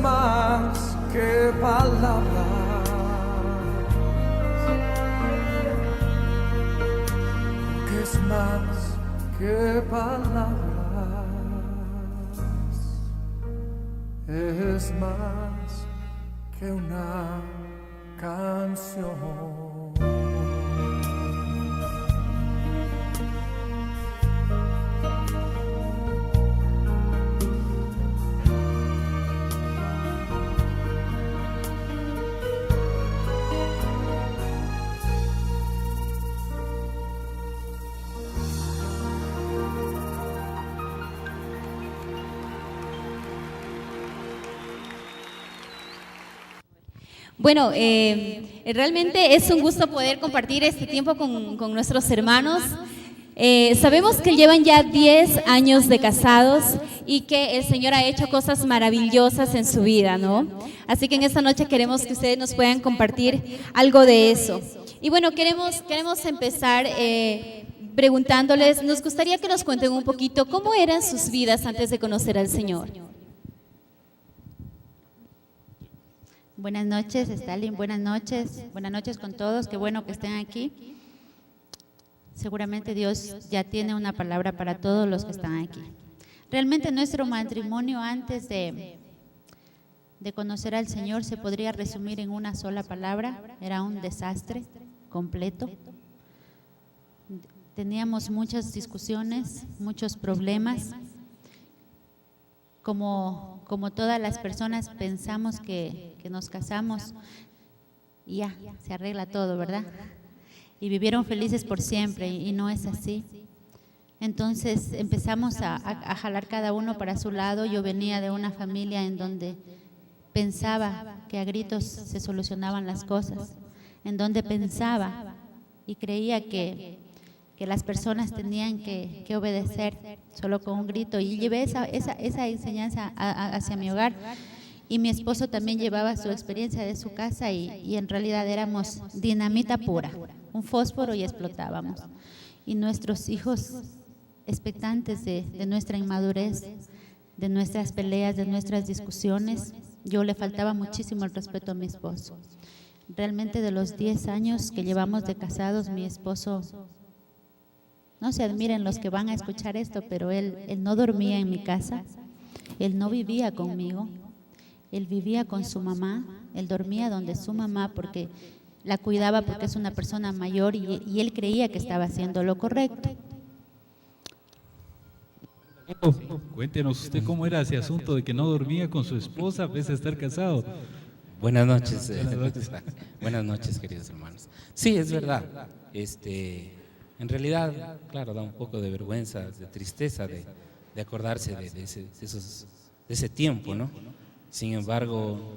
más que palabras, que es más que palabras, es más que una canción. Bueno, realmente es un gusto poder compartir este tiempo con nuestros hermanos. Sabemos que llevan ya 10 años de casados y que el Señor ha hecho cosas maravillosas en su vida, ¿no? Así que en esta noche queremos que ustedes nos puedan compartir algo de eso. Y bueno, queremos empezar preguntándoles, nos gustaría que nos cuenten un poquito cómo eran sus vidas antes de conocer al Señor. Buenas noches, Stalin, buenas noches con todos, qué bueno que estén aquí. Seguramente Dios ya tiene una palabra para todos los que están aquí. Realmente nuestro matrimonio antes de conocer al Señor se podría resumir en una sola palabra, era un desastre completo. Teníamos muchas discusiones, muchos problemas. Como todas las personas pensamos que nos casamos y ya, se arregla todo, ¿verdad? Y vivieron felices por siempre y no es así. Entonces empezamos a jalar cada uno para su lado. Yo venía de una familia en donde pensaba que a gritos se solucionaban las cosas, en donde pensaba y creía que las personas tenían que obedecer solo con un grito, y llevé esa enseñanza hacia mi hogar, y mi esposo también llevaba su experiencia de su casa y en realidad éramos dinamita pura, un fósforo y explotábamos. Y nuestros hijos, expectantes de nuestra inmadurez, de nuestras peleas, de nuestras discusiones, yo le faltaba muchísimo el respeto a mi esposo. Realmente de los 10 años que llevamos de casados, mi esposo, no se admiren los que van a escuchar esto, pero él no dormía en mi casa, él no vivía conmigo, él vivía con su mamá, él dormía donde su mamá porque la cuidaba, porque es una persona mayor y él creía que estaba haciendo lo correcto. Cuéntenos usted cómo era ese asunto de que no dormía con su esposa pese a estar casado. Buenas noches. Buenas noches, queridos hermanos. Sí, es verdad. En realidad, claro, da un poco de vergüenza, de tristeza de acordarse de ese tiempo, ¿no? Sin embargo,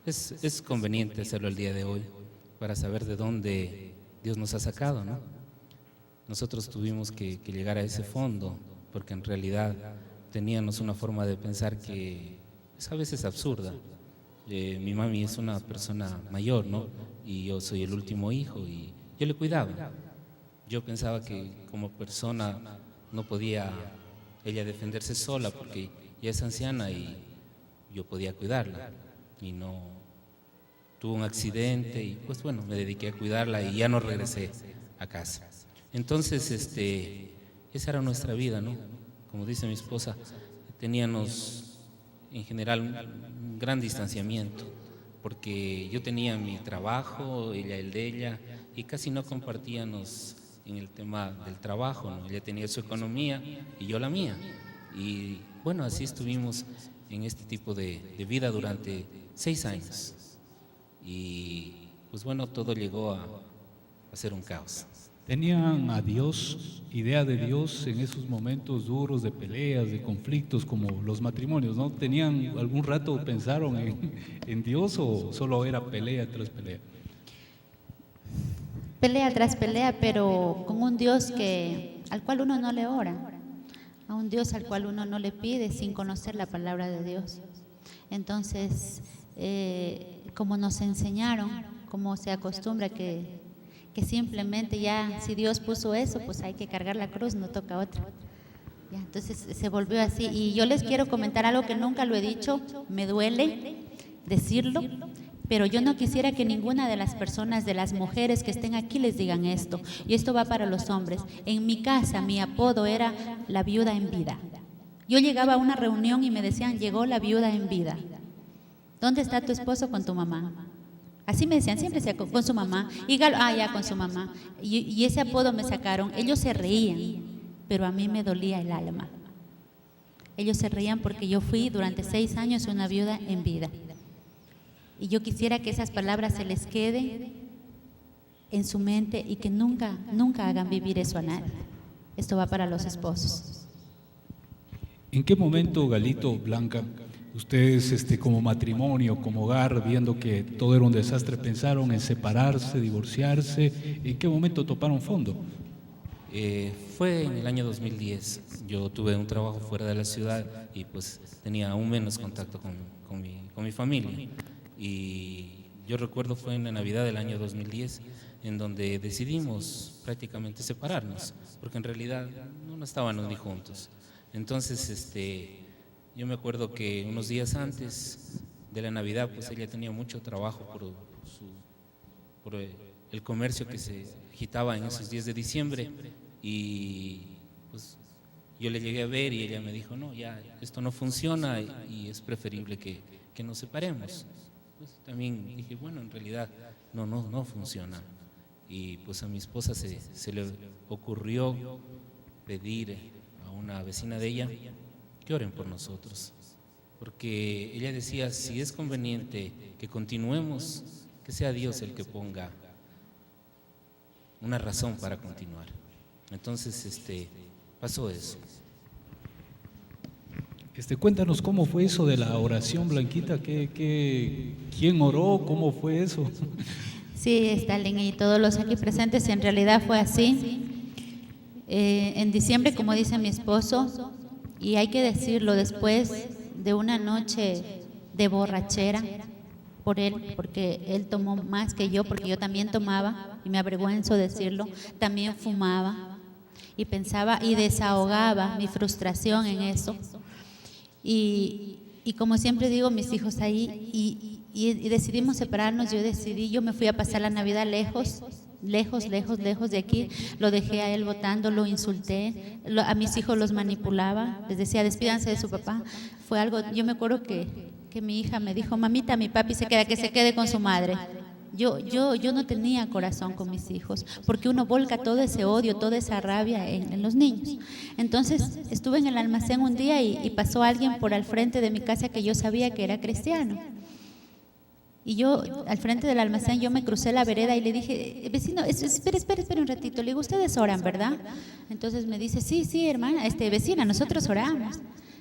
es conveniente hacerlo el día de hoy para saber de dónde Dios nos ha sacado, ¿no? Nosotros tuvimos que llegar a ese fondo porque en realidad teníamos una forma de pensar que es a veces absurda. Mi mami es una persona mayor, ¿no? Y yo soy el último hijo y yo le cuidaba. Yo pensaba que como persona no podía ella defenderse sola porque ya es anciana y yo podía cuidarla. Y no, tuvo un accidente y pues bueno, me dediqué a cuidarla y ya no regresé a casa. Entonces, esa era nuestra vida, ¿no? Como dice mi esposa, teníamos en general un gran distanciamiento porque yo tenía mi trabajo, ella el de ella y casi no compartíamos en el tema del trabajo, ¿no? Ella tenía su economía y yo la mía. Y bueno, así estuvimos en este tipo de vida durante 6 años. Y pues bueno, todo llegó a ser un caos. ¿Tenían a Dios, idea de Dios en esos momentos duros de peleas, de conflictos como los matrimonios, ¿no? ¿Tenían algún rato, pensaron en Dios o solo era pelea tras pelea? Pelea tras pelea, pero con un Dios al cual uno no le ora, a un Dios al cual uno no le pide sin conocer la palabra de Dios. Entonces, como nos enseñaron, como se acostumbra que simplemente ya, si Dios puso eso, pues hay que cargar la cruz, no toca otra. Ya, entonces se volvió así. Y yo les quiero comentar algo que nunca lo he dicho, me duele decirlo, pero yo no quisiera que ninguna de las personas, de las mujeres que estén aquí, les digan esto. Y esto va para los hombres. En mi casa, mi apodo era la viuda en vida. Yo llegaba a una reunión y me decían, llegó la viuda en vida. ¿Dónde está tu esposo? Con tu mamá. Así me decían, siempre decía, con su mamá. Y Galo, ya con su mamá. Y ese apodo me sacaron. Ellos se reían, pero a mí me dolía el alma. Ellos se reían porque yo fui durante 6 años una viuda en vida. Y yo quisiera que esas palabras se les queden en su mente y que nunca, nunca hagan vivir eso a nadie. Esto va para los esposos. ¿En qué momento, Galito, Blanca, ustedes como matrimonio, como hogar, viendo que todo era un desastre, pensaron en separarse, divorciarse? ¿En qué momento toparon fondo? Fue en el año 2010. Yo tuve un trabajo fuera de la ciudad y pues tenía aún menos contacto con mi familia. Y yo recuerdo fue en la Navidad del año 2010 en donde decidimos prácticamente separarnos, porque en realidad no estábamos ni juntos. Entonces, yo me acuerdo que unos días antes de la Navidad, pues ella tenía mucho trabajo por el comercio que se agitaba en esos días de diciembre, y pues yo le llegué a ver y ella me dijo, no, ya esto no funciona y es preferible que nos separemos. Pues también dije, bueno, en realidad no funciona. Y pues a mi esposa se le ocurrió pedir a una vecina de ella que oren por nosotros, porque ella decía, si es conveniente que continuemos, que sea Dios el que ponga una razón para continuar. Entonces pasó eso. Cuéntanos cómo fue eso de la oración, Blanquita. ¿Quién oró? ¿Cómo fue eso? Sí, Stalin y todos los aquí presentes, en realidad fue así. En diciembre, como dice mi esposo, y hay que decirlo, después de una noche de borrachera por él, porque él tomó más que yo, porque yo también tomaba, y me avergüenzo decirlo, también fumaba, y pensaba y desahogaba mi frustración en eso. Y como siempre digo, mis hijos ahí, y decidimos separarnos. Yo me fui a pasar la Navidad lejos de aquí. Lo dejé a él votando, lo insulté, a mis hijos los manipulaba, les decía, despídanse de su papá. Fue algo, yo me acuerdo que mi hija me dijo, mamita, mi papi que se quede con su madre. Yo no tenía corazón con mis hijos, porque uno volca todo ese odio, toda esa rabia en los niños. Entonces estuve en el almacén un día y pasó alguien por al frente de mi casa que yo sabía que era cristiano. Y yo, al frente del almacén, yo me crucé la vereda y le dije, vecino, espere un ratito. Le digo, ustedes oran, ¿verdad? Entonces me dice, sí, hermana, vecina, nosotros oramos.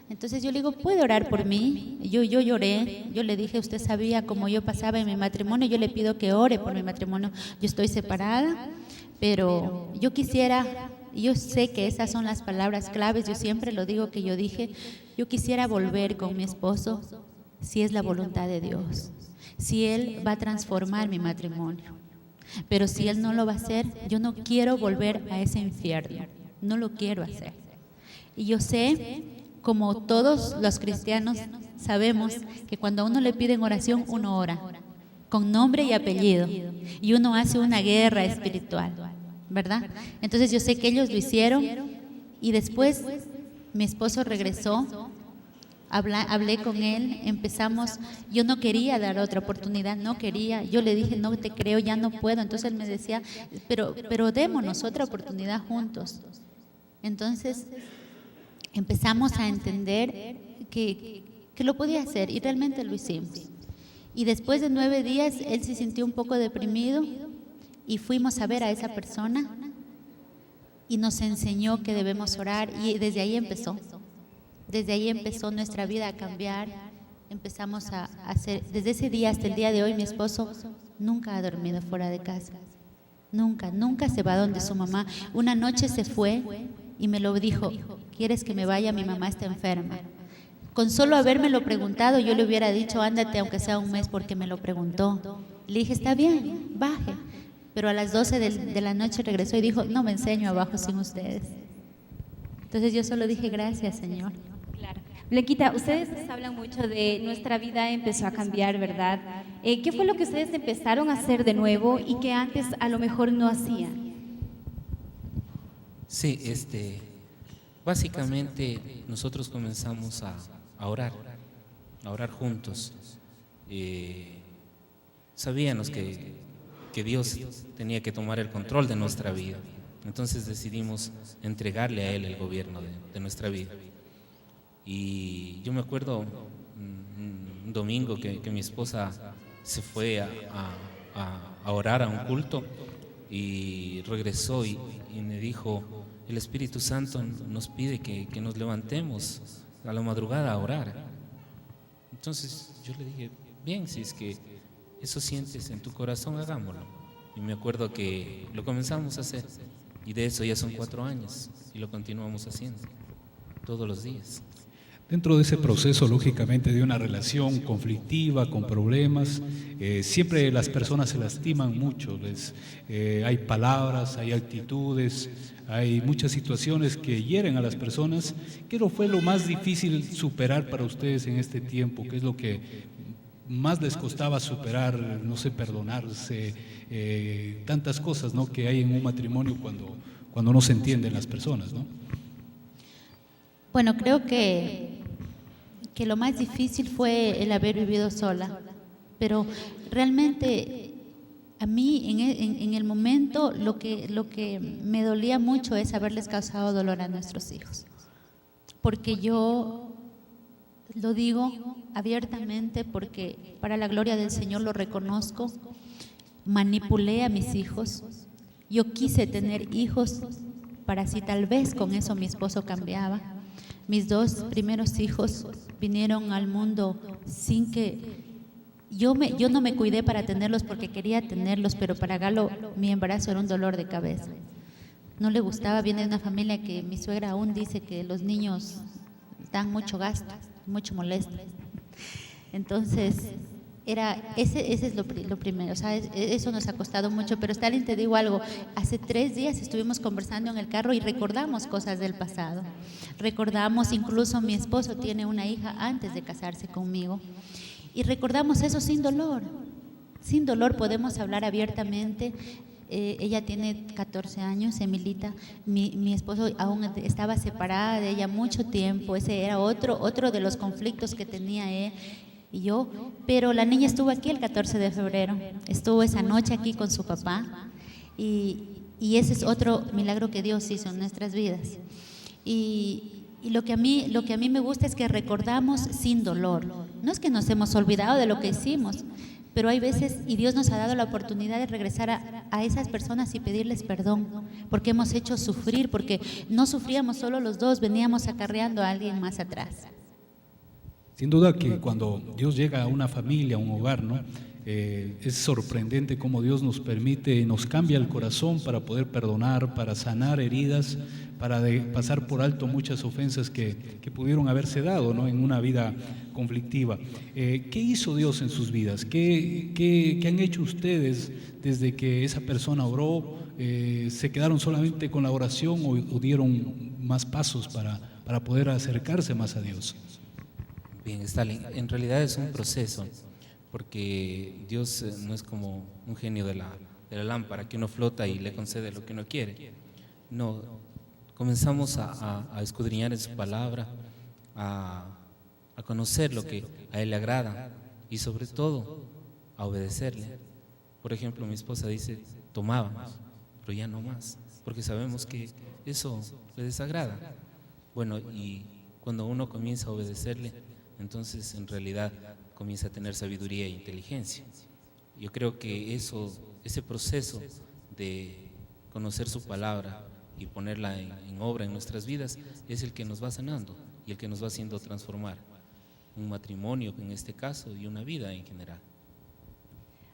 Entonces yo le digo, ¿puede orar por mí? Yo lloré, yo le dije, usted sabía cómo yo pasaba en mi matrimonio, yo le pido que ore por mi matrimonio. Yo estoy separada, pero yo quisiera, yo sé que esas son las palabras claves, yo siempre lo digo que yo dije, yo quisiera volver con mi esposo si es la voluntad de Dios, si Él va a transformar mi matrimonio. Pero si Él no lo va a hacer, yo no quiero volver a ese infierno, no lo quiero hacer. Y yo sé, como todos los cristianos sabemos, que cuando a uno le piden oración, uno ora con nombre y apellido, y uno hace una guerra espiritual, ¿verdad? Entonces yo sé que ellos lo hicieron, y después mi esposo regresó. Hablé con él, empezamos, yo no quería dar otra oportunidad, no quería, yo le dije, no te creo, ya no puedo. Entonces él me decía, pero démonos otra oportunidad juntos. Entonces empezamos a entender que lo podía hacer, y realmente lo hicimos. Y después de 9 días él se sintió un poco deprimido, y fuimos a ver a esa persona y nos enseñó que debemos orar, y desde ahí empezó. Desde ahí empezó nuestra vida a cambiar. Empezamos a hacer, desde ese día hasta el día de hoy, mi esposo nunca ha dormido fuera de casa. Nunca se va donde su mamá. Una noche se fue y me lo dijo, ¿quieres que me vaya? Mi mamá está enferma. Con solo habérmelo preguntado, yo le hubiera dicho, ándate aunque sea un mes, porque me lo preguntó. Le dije, está bien, baje. Pero a las 12 de la noche regresó y dijo, no me enseño abajo sin ustedes. Entonces yo solo dije gracias, Señor. Claro. Blanquita, ustedes nos hablan mucho de nuestra vida empezó a cambiar, ¿verdad? ¿Qué fue lo que ustedes empezaron a hacer de nuevo y que antes a lo mejor no hacían? Sí, básicamente nosotros comenzamos a orar juntos. Sabíamos que Dios tenía que tomar el control de nuestra vida. Entonces decidimos entregarle a Él el gobierno de nuestra vida. Y yo me acuerdo un domingo que mi esposa se fue a orar a un culto y regresó y me dijo, el Espíritu Santo nos pide que nos levantemos a la madrugada a orar. Entonces yo le dije, bien, si es que eso sientes en tu corazón, hagámoslo. Y me acuerdo que lo comenzamos a hacer y de eso ya son 4 años y lo continuamos haciendo todos los días. Dentro de ese proceso, lógicamente, de una relación conflictiva, con problemas, siempre las personas se lastiman mucho. Hay palabras, hay actitudes, hay muchas situaciones que hieren a las personas. ¿Qué fue lo más difícil superar para ustedes en este tiempo? ¿Qué es lo que más les costaba superar, no sé, perdonarse, tantas cosas, ¿no?, que hay en un matrimonio cuando no se entienden las personas, ¿no? Bueno, creo que lo más difícil fue el haber vivido sola, pero realmente a mí en el momento lo que me dolía mucho es haberles causado dolor a nuestros hijos, porque yo lo digo abiertamente, porque para la gloria del Señor lo reconozco, manipulé a mis hijos, yo quise tener hijos para si tal vez con eso mi esposo cambiaba. Mis 2 primeros hijos vinieron al mundo sin que yo no me cuidé para tenerlos porque quería tenerlos, pero para Galo mi embarazo era un dolor de cabeza. No le gustaba, viene de una familia que mi suegra aún dice que los niños dan mucho gasto, mucho molesto. Entonces, ese es lo primero, o sea, eso nos ha costado mucho, pero Stalin, te digo algo, hace 3 días estuvimos conversando en el carro y recordamos cosas del pasado, recordamos, incluso mi esposo tiene una hija antes de casarse conmigo, y recordamos eso sin dolor podemos hablar abiertamente. Ella tiene 14 años, Emilita, mi esposo aún estaba separada de ella mucho tiempo, ese era otro de los conflictos que tenía él y yo, pero la niña estuvo aquí el 14 de febrero, estuvo esa noche aquí con su papá y ese es otro milagro que Dios hizo en nuestras vidas. Y lo que a mí me gusta es que recordamos sin dolor, no es que nos hemos olvidado de lo que hicimos, pero hay veces, y Dios nos ha dado la oportunidad de regresar a esas personas y pedirles perdón, porque hemos hecho sufrir, porque no sufríamos solo los 2, veníamos acarreando a alguien más atrás. Sin duda que cuando Dios llega a una familia, a un hogar, ¿no?, es sorprendente cómo Dios nos permite, nos cambia el corazón para poder perdonar, para sanar heridas, para pasar por alto muchas ofensas que pudieron haberse dado, ¿no?, en una vida conflictiva. ¿Qué hizo Dios en sus vidas? ¿Qué han hecho ustedes desde que esa persona oró? ¿Se quedaron solamente con la oración o dieron más pasos para poder acercarse más a Dios? Bien, Stalin, en realidad es un proceso, porque Dios no es como un genio de la lámpara que uno flota y le concede lo que uno quiere. No, comenzamos a escudriñar en su palabra, a conocer lo que a Él le agrada y sobre todo a obedecerle. Por ejemplo, mi esposa dice, tomábamos, pero ya no más, porque sabemos que eso le desagrada. Bueno, y cuando uno comienza a obedecerle, entonces en realidad comienza a tener sabiduría e inteligencia. Yo creo que ese proceso de conocer su palabra y ponerla en obra en nuestras vidas es el que nos va sanando y el que nos va haciendo transformar un matrimonio en este caso y una vida en general.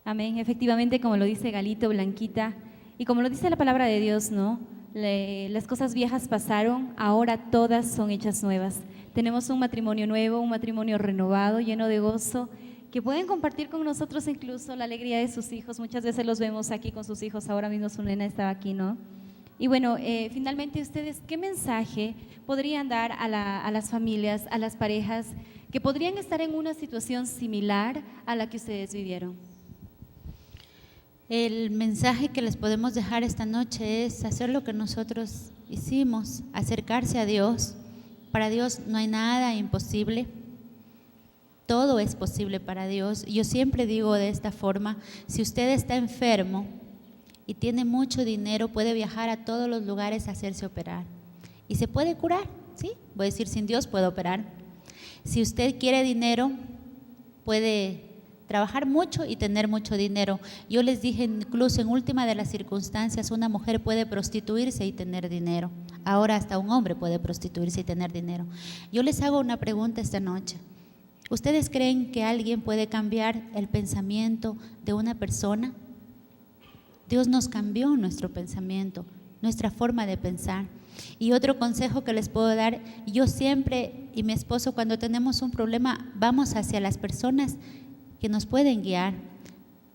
Amén, efectivamente, como lo dice Galito, Blanquita, y como lo dice la palabra de Dios, ¿no? Las cosas viejas pasaron, ahora todas son hechas nuevas. Tenemos un matrimonio nuevo, un matrimonio renovado, lleno de gozo, que pueden compartir con nosotros incluso la alegría de sus hijos. Muchas veces los vemos aquí con sus hijos, ahora mismo su nena estaba aquí, ¿no? Y bueno, finalmente ustedes, ¿qué mensaje podrían dar a las familias, a las parejas que podrían estar en una situación similar a la que ustedes vivieron? El mensaje que les podemos dejar esta noche es hacer lo que nosotros hicimos, acercarse a Dios. Para Dios no hay nada imposible, todo es posible para Dios. Yo siempre digo de esta forma, si usted está enfermo y tiene mucho dinero, puede viajar a todos los lugares a hacerse operar y se puede curar, ¿sí? Voy a decir, sin Dios puede operar. Si usted quiere dinero, puede trabajar mucho y tener mucho dinero. Yo les dije, incluso en última de las circunstancias, una mujer puede prostituirse y tener dinero. Ahora hasta un hombre puede prostituirse y tener dinero. Yo les hago una pregunta esta noche. ¿Ustedes creen que alguien puede cambiar el pensamiento de una persona? Dios nos cambió nuestro pensamiento, nuestra forma de pensar. Y otro consejo que les puedo dar, yo siempre y mi esposo, cuando tenemos un problema, vamos hacia las personas que nos pueden guiar.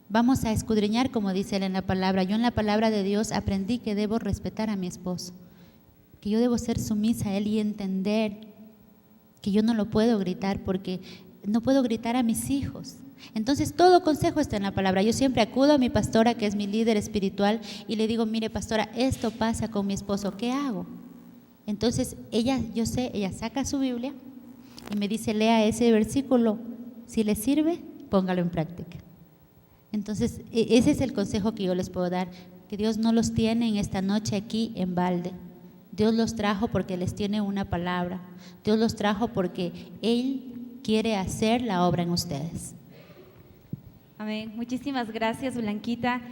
Vamos a escudriñar, como dice él en la palabra. Yo en la palabra de Dios aprendí que debo respetar a mi esposo, que yo debo ser sumisa a él y entender que yo no lo puedo gritar, porque no puedo gritar a mis hijos. Entonces todo consejo está en la palabra. Yo siempre acudo a mi pastora, que es mi líder espiritual, y le digo, mire pastora, esto pasa con mi esposo, ¿qué hago? Entonces ella, yo sé, ella saca su Biblia y me dice, lea ese versículo, si le sirve, póngalo en práctica. Entonces ese es el consejo que yo les puedo dar, que Dios no los tiene en esta noche aquí en balde. Dios los trajo porque les tiene una palabra. Dios los trajo porque Él quiere hacer la obra en ustedes. Amén. Muchísimas gracias, Blanquita.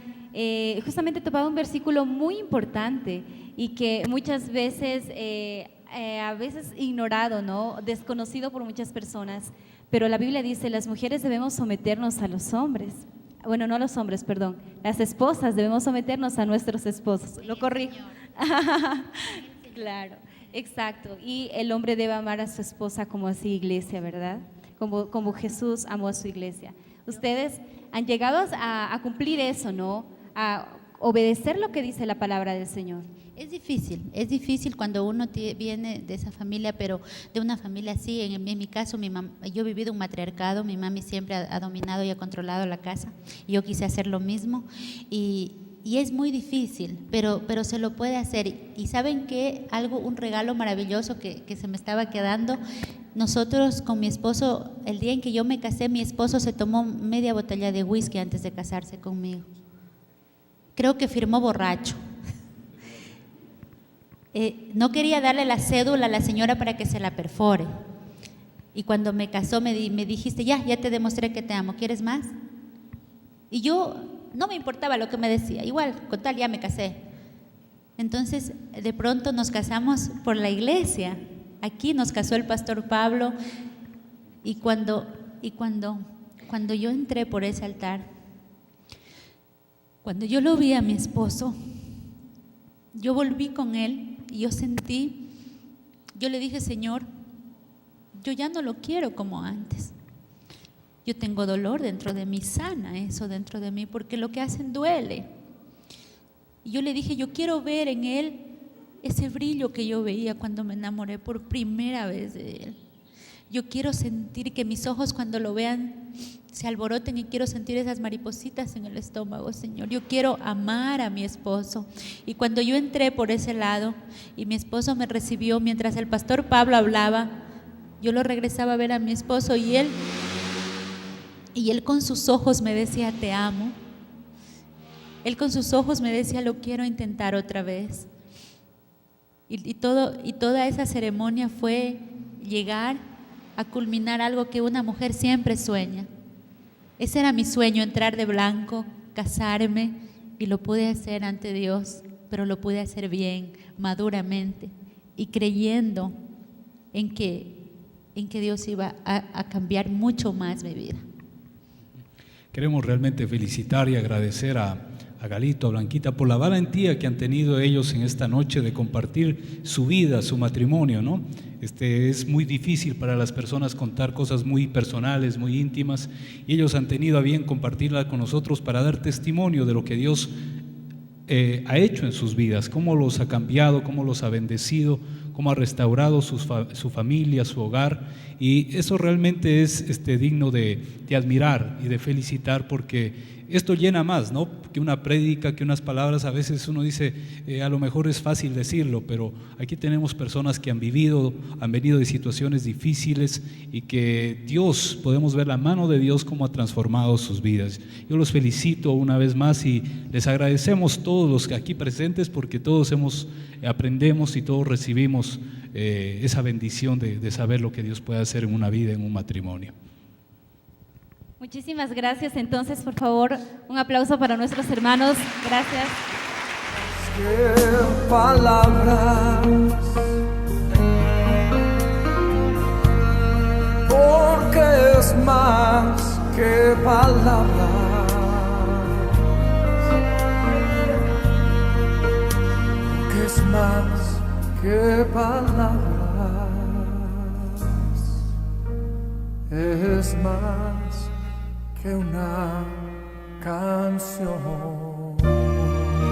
Justamente topaba un versículo muy importante y que muchas veces, a veces ignorado, ¿no? Desconocido por muchas personas. Pero la Biblia dice, las mujeres debemos someternos a los hombres. Bueno, no a los hombres, perdón. Las esposas debemos someternos a nuestros esposos. Lo corrijo. Claro, exacto. Y el hombre debe amar a su esposa como a su iglesia, ¿verdad? Como Jesús amó a su iglesia. Ustedes han llegado a cumplir eso, ¿no? A obedecer lo que dice la palabra del Señor. Es difícil cuando uno viene de esa familia, pero de una familia así. En mi caso, yo he vivido un matriarcado, mi mami siempre ha dominado y ha controlado la casa. Yo quise hacer lo mismo y es muy difícil, pero se lo puede hacer. Y ¿saben qué? Un regalo maravilloso que se me estaba quedando. Nosotros con mi esposo, el día en que yo me casé, mi esposo se tomó media botella de whisky antes de casarse conmigo. Creo que firmó borracho. No quería darle la cédula a la señora para que se la perfore. Y cuando me casó me dijiste, ya te demostré que te amo, ¿quieres más? Y yo no me importaba lo que me decía, igual, con tal ya me casé. Entonces, de pronto nos casamos por la iglesia. Aquí nos casó el pastor Pablo. Y cuando yo entré por ese altar, cuando yo lo vi a mi esposo, yo volví con él y yo le dije, Señor, yo ya no lo quiero como antes. Yo tengo dolor dentro de mí, sana eso dentro de mí, porque lo que hacen duele. Y yo le dije, yo quiero ver en él ese brillo que yo veía cuando me enamoré por primera vez de él. Yo quiero sentir que mis ojos cuando lo vean se alboroten y quiero sentir esas maripositas en el estómago, Señor. Yo quiero amar a mi esposo. Y cuando yo entré por ese lado y mi esposo me recibió mientras el pastor Pablo hablaba, yo lo regresaba a ver a mi esposo y él con sus ojos me decía, te amo. Él con sus ojos me decía, lo quiero intentar otra vez. Y toda esa ceremonia fue llegar a culminar algo que una mujer siempre sueña. Ese era mi sueño, entrar de blanco, casarme, y lo pude hacer ante Dios, pero lo pude hacer bien, maduramente, y creyendo en que Dios iba a cambiar mucho más mi vida. Queremos realmente felicitar y agradecer a Galito, a Blanquita, por la valentía que han tenido ellos en esta noche de compartir su vida, su matrimonio, ¿no? Es muy difícil para las personas contar cosas muy personales, muy íntimas, y ellos han tenido a bien compartirla con nosotros para dar testimonio de lo que Dios ha hecho en sus vidas, cómo los ha cambiado, cómo los ha bendecido, cómo ha restaurado su familia, su hogar, y eso realmente es digno de admirar y de felicitar, porque esto llena más, ¿no?, que una prédica, que unas palabras. A veces uno dice, a lo mejor es fácil decirlo, pero aquí tenemos personas que han venido de situaciones difíciles y que Dios, podemos ver la mano de Dios cómo ha transformado sus vidas. Yo los felicito una vez más y les agradecemos todos los aquí presentes, porque todos aprendemos y todos recibimos esa bendición de saber lo que Dios puede hacer en una vida, en un matrimonio. Muchísimas gracias. Entonces, por favor, un aplauso para nuestros hermanos. Gracias. Que palabras, porque es más que palabras, porque es más que palabras, es más que una canción.